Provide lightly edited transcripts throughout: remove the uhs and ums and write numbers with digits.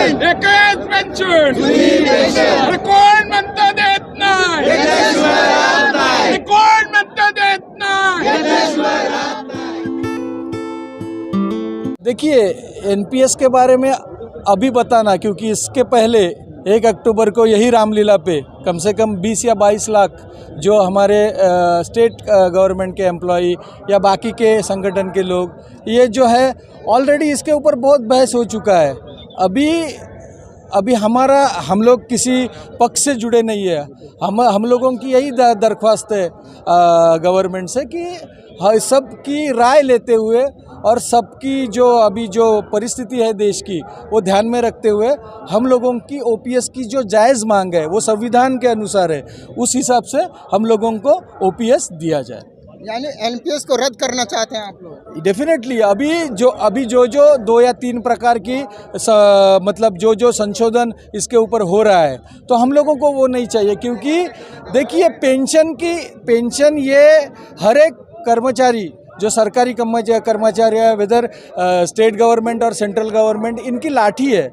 एकच पेन्शन अरे कोण म्हणतं देत नाही, अरे कोण म्हणतं देत नाही। देखिए एनपीएस के बारे में अभी बताना, क्योंकि इसके पहले 1 अक्टूबर को यही रामलीला पे कम से कम 20 या 22 लाख जो हमारे स्टेट गवर्नमेंट के एम्प्लॉई या बाकी के संगठन के लोग, ये जो है ऑलरेडी इसके ऊपर बहुत बहस हो चुका है। अभी हम लोग किसी पक्ष से जुड़े नहीं है। हम लोगों की यही दरख्वास्त है गवर्नमेंट से कि सबकी राय लेते हुए और सबकी जो परिस्थिति है देश की वो ध्यान में रखते हुए हम लोगों की ओपीएस की जो जायज़ मांग है वो संविधान के अनुसार है, उस हिसाब से हम लोगों को ओपीएस दिया जाए। यानी एनपीएस को रद्द करना चाहते हैं आप लोग? डेफिनेटली अभी जो 2 या 3 प्रकार की मतलब जो संशोधन इसके ऊपर हो रहा है, तो हम लोगों को वो नहीं चाहिए। क्योंकि देखिए पेंशन ये हर एक कर्मचारी जो सरकारी कर्मचारी है, वेदर स्टेट गवर्नमेंट और सेंट्रल गवर्नमेंट, इनकी लाठी है।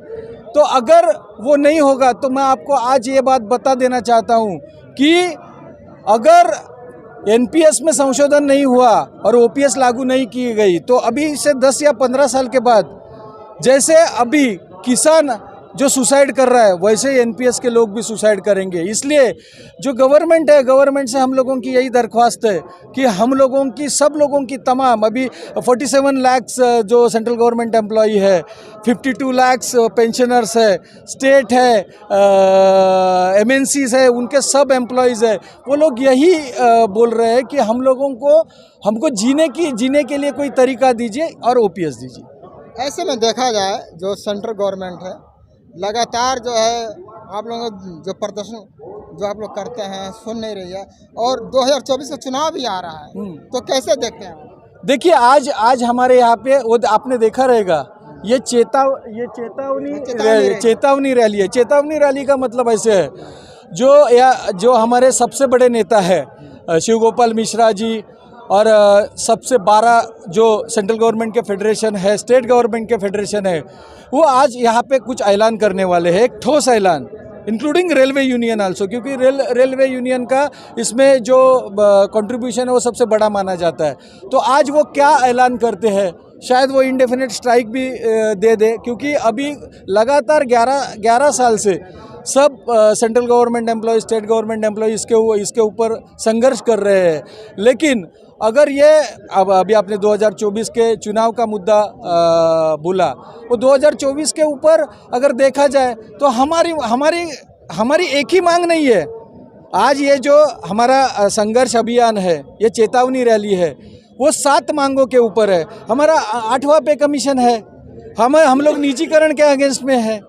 तो अगर वो नहीं होगा तो मैं आपको आज ये बात बता देना चाहता हूँ कि अगर एनपीएस में संशोधन नहीं हुआ और ओपीएस लागू नहीं की गई तो अभी से 10 या 15 साल के बाद जैसे अभी किसान जो सुसाइड कर रहा है वैसे एनपीएस के लोग भी सुसाइड करेंगे। इसलिए जो गवर्नमेंट है, गवर्नमेंट से हम लोगों की यही दरख्वास्त है कि हम लोगों की सब लोगों की तमाम अभी 47 लाख जो सेंट्रल गवर्नमेंट एम्प्लॉई है, 52 लाख पेंशनर्स है, स्टेट है, एमएनसीज है, उनके सब एम्प्लॉयज़ है, वो लोग यही बोल रहे हैं कि हमको जीने के लिए कोई तरीका दीजिए और ओपीएस दीजिए। ऐसे में देखा जाए जो सेंट्रल गवर्नमेंट है लगातार जो है आप लोगों जो प्रदर्शन जो आप लोग करते हैं सुन नहीं रही है, और 2024 का चुनाव भी आ रहा है, तो कैसे देखते हैं? देखिए आज हमारे यहाँ पे वो आपने देखा रहेगा, ये चेतावनी रैली है। चेतावनी रैली का मतलब ऐसे है, जो हमारे सबसे बड़े नेता है शिव गोपाल मिश्रा जी और सबसे 12 जो सेंट्रल गवर्नमेंट के फेडरेशन है, स्टेट गवर्नमेंट के फेडरेशन है, वो आज यहाँ पे कुछ ऐलान करने वाले हैं, एक ठोस ऐलान, इंक्लूडिंग रेलवे यूनियन आल्सो, क्योंकि रेलवे यूनियन का इसमें जो कंट्रीब्यूशन है वो सबसे बड़ा माना जाता है। तो आज वो क्या ऐलान करते हैं, शायद वो इंडेफिनिट स्ट्राइक भी दे, क्योंकि अभी लगातार 11 साल से सब central government employ, state government employ इसके ऊपर संघर्ष कर रहे हैं। लेकिन अगर ये अभी आपने 2024 के चुनाव का मुद्दा बोला, वो 2024 के ऊपर अगर देखा जाए तो हमारी एक ही मांग नहीं है। आज ये जो हमारा संघर्ष अभियान है, ये चेतावनी रैली है, वो 7 मांगों के ऊपर है। हमारा 8वां पे कमीशन है, हम लोग निजीकरण के अगेंस्ट में है।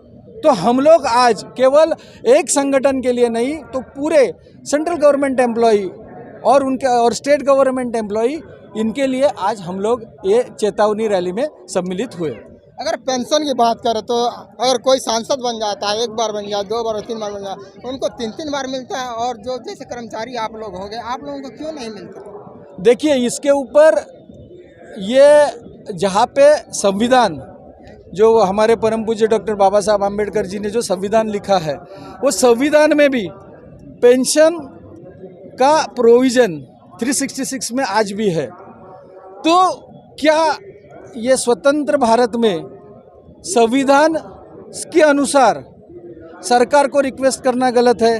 तो हम लोग आज केवल एक संगठन के लिए नहीं, तो पूरे सेंट्रल गवर्नमेंट एम्प्लॉई और स्टेट गवर्नमेंट एम्प्लॉई, इनके लिए आज हम लोग ये चेतावनी रैली में सम्मिलित हुए। अगर पेंशन की बात करें तो अगर कोई सांसद बन जाता है, 1 बार बन गया, 2 बार, 3 बार बन गया, उनको 3 बार मिलता है, और जो जैसे कर्मचारी आप लोग हो गए, आप लोगों को क्यों नहीं मिलता? देखिए इसके ऊपर ये जहाँ पे संविधान, जो हमारे परम पूज्य डॉक्टर बाबा साहब आम्बेडकर जी ने जो संविधान लिखा है, वो संविधान में भी पेंशन का प्रोविज़न 366 में आज भी है। तो क्या ये स्वतंत्र भारत में संविधान के अनुसार सरकार को रिक्वेस्ट करना गलत है?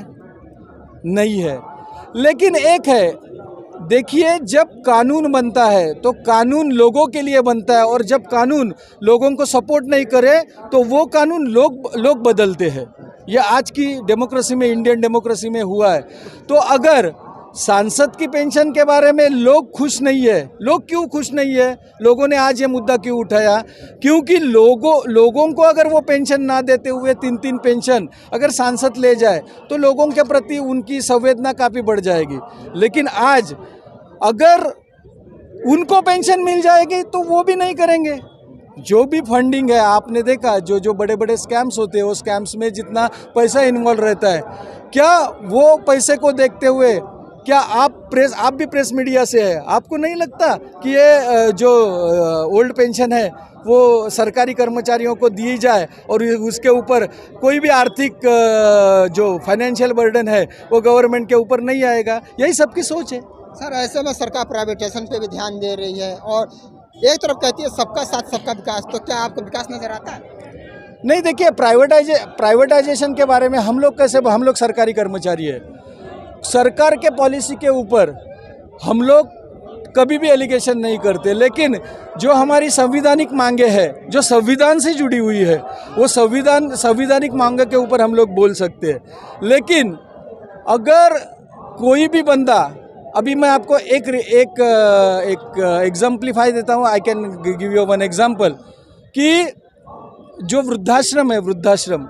नहीं है। लेकिन एक है, देखिए जब कानून बनता है तो कानून लोगों के लिए बनता है, और जब कानून लोगों को सपोर्ट नहीं करे तो वो कानून लोग बदलते हैं। ये आज की डेमोक्रेसी में, इंडियन डेमोक्रेसी में हुआ है। तो अगर सांसद की पेंशन के बारे में लोग खुश नहीं है, लोग क्यों खुश नहीं है? लोगों ने आज ये मुद्दा क्यों उठाया? क्योंकि लोगों को अगर वो पेंशन ना देते हुए 3 पेंशन अगर सांसद ले जाए तो लोगों के प्रति उनकी संवेदना काफ़ी बढ़ जाएगी। लेकिन आज अगर उनको पेंशन मिल जाएगी तो वो भी नहीं करेंगे। जो भी फंडिंग है, आपने देखा जो बड़े बड़े स्कैम्स होते हैं, वो स्कैम्स में जितना पैसा इन्वॉल्व रहता है, क्या वो पैसे को देखते हुए, क्या आप भी प्रेस मीडिया से है, आपको नहीं लगता कि ये जो ओल्ड पेंशन है वो सरकारी कर्मचारियों को दी जाए और उसके ऊपर कोई भी आर्थिक जो फाइनेंशियल बर्डन है वो गवर्नमेंट के ऊपर नहीं आएगा। यही सबकी सोच है। सर ऐसे में सरकार प्राइवेटाइजेशन पे भी ध्यान दे रही है और एक तरफ कहती है सबका साथ सबका विकास, तो क्या आपको विकास नजर आता है? नहीं, देखिए प्राइवेटाइजेशन के बारे में हम लोग सरकारी कर्मचारी है। सरकार के पॉलिसी के ऊपर हम लोग कभी भी एलिगेशन नहीं करते, लेकिन जो हमारी संवैधानिक मांगे हैं, जो संविधान से जुड़ी हुई है, वो संवैधानिक मांगे के ऊपर हम लोग बोल सकते हैं। लेकिन अगर कोई भी बंदा, अभी मैं आपको एक एग्जाम्पलीफाई देता हूँ, I can give you one example, कि जो वृद्धाश्रम है, वृद्धाश्रम,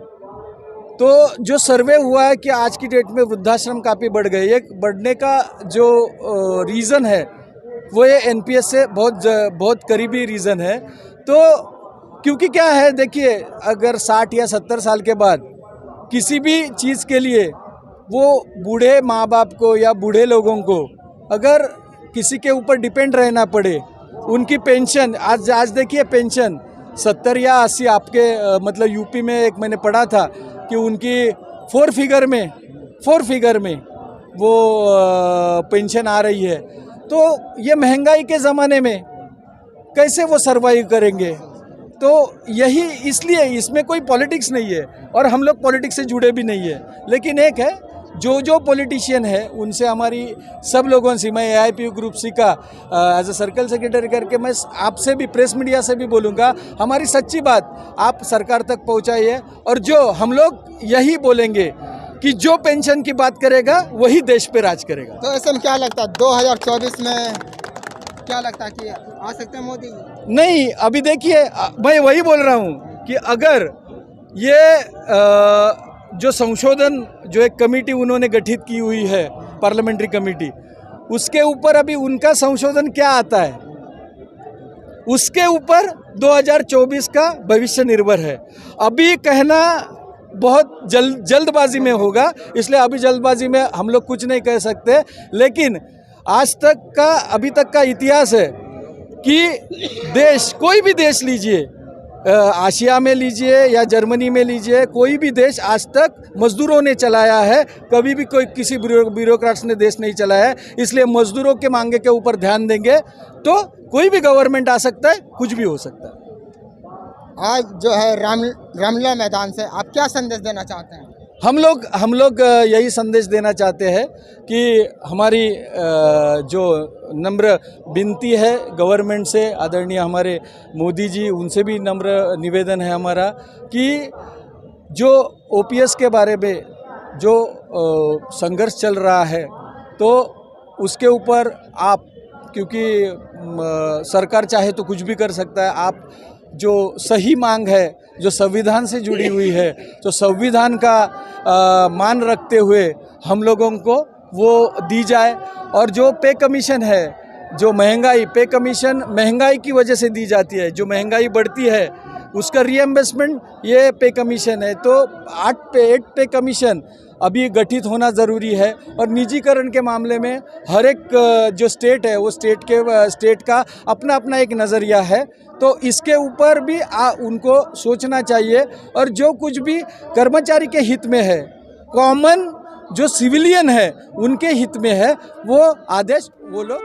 तो जो सर्वे हुआ है कि आज की डेट में वृद्धाश्रम काफ़ी बढ़ गए। ये बढ़ने का जो रीज़न है वो ये एनपीएस से बहुत करीबी रीज़न है। तो क्योंकि क्या है, देखिए अगर 60 या 70 साल के बाद किसी भी चीज़ के लिए वो बूढ़े माँ बाप को या बूढ़े लोगों को अगर किसी के ऊपर डिपेंड रहना पड़े, उनकी पेंशन आज देखिए पेंशन 70 या 80 आपके मतलब यूपी में एक मैंने पढ़ा था कि उनकी 4 फिगर में वो पेंशन आ रही है। तो ये महंगाई के ज़माने में कैसे वो सर्वाइव करेंगे? तो यही, इसलिए इसमें कोई पॉलिटिक्स नहीं है और हम लोग पॉलिटिक्स से जुड़े भी नहीं है। लेकिन एक है, जो पॉलिटिशियन है उनसे हमारी सब लोगों से, मैं AIPU ग्रुप सी का एज ए सर्कल सेक्रेटरी करके मैं आपसे भी, प्रेस मीडिया से भी बोलूँगा, हमारी सच्ची बात आप सरकार तक पहुँचाइए। और जो हम लोग यही बोलेंगे कि जो पेंशन की बात करेगा वही देश पे राज करेगा। तो ऐसे में क्या लगता है 2024 में क्या लगता है कि आ सकते हैं मोदी? नहीं, अभी देखिए मैं वही बोल रहा हूँ कि अगर ये जो संशोधन, जो एक कमेटी उन्होंने गठित की हुई है, पार्लियामेंट्री कमेटी, उसके ऊपर अभी उनका संशोधन क्या आता है, उसके ऊपर 2024 का भविष्य निर्भर है। अभी कहना बहुत जल्दबाजी में होगा, इसलिए अभी जल्दबाजी में हम लोग कुछ नहीं कह सकते। लेकिन अभी तक का इतिहास है कि देश, कोई भी देश लीजिए, आशिया में लीजिए या जर्मनी में लीजिए, कोई भी देश आज तक मजदूरों ने चलाया है, कभी भी कोई किसी ब्यूरोक्रेट्स ने देश नहीं चलाया है। इसलिए मजदूरों के मांगे के ऊपर ध्यान देंगे तो कोई भी गवर्नमेंट आ सकता है, कुछ भी हो सकता है। आज जो है रामलीला मैदान से आप क्या संदेश देना चाहते हैं? हम लोग यही संदेश देना चाहते हैं कि हमारी जो नम्र विनती है गवर्नमेंट से, आदरणीय हमारे मोदी जी, उनसे भी नम्र निवेदन है हमारा कि जो OPS के बारे में जो संघर्ष चल रहा है, तो उसके ऊपर आप, क्योंकि सरकार चाहे तो कुछ भी कर सकता है, आप जो सही मांग है, जो संविधान से जुड़ी हुई है, तो संविधान का मान रखते हुए हम लोगों को वो दी जाए। और जो पे कमीशन है, जो पे कमीशन महंगाई की वजह से दी जाती है, जो महंगाई बढ़ती है उसका रीएम्बर्समेंट ये पे कमीशन है। तो 8 पे कमीशन अभी गठित होना ज़रूरी है। और निजीकरण के मामले में हर एक जो स्टेट है, वो स्टेट का अपना अपना एक नज़रिया है, तो इसके ऊपर भी उनको सोचना चाहिए। और जो कुछ भी कर्मचारी के हित में है, कॉमन जो सिविलियन है उनके हित में है, वो आदेश वो लोग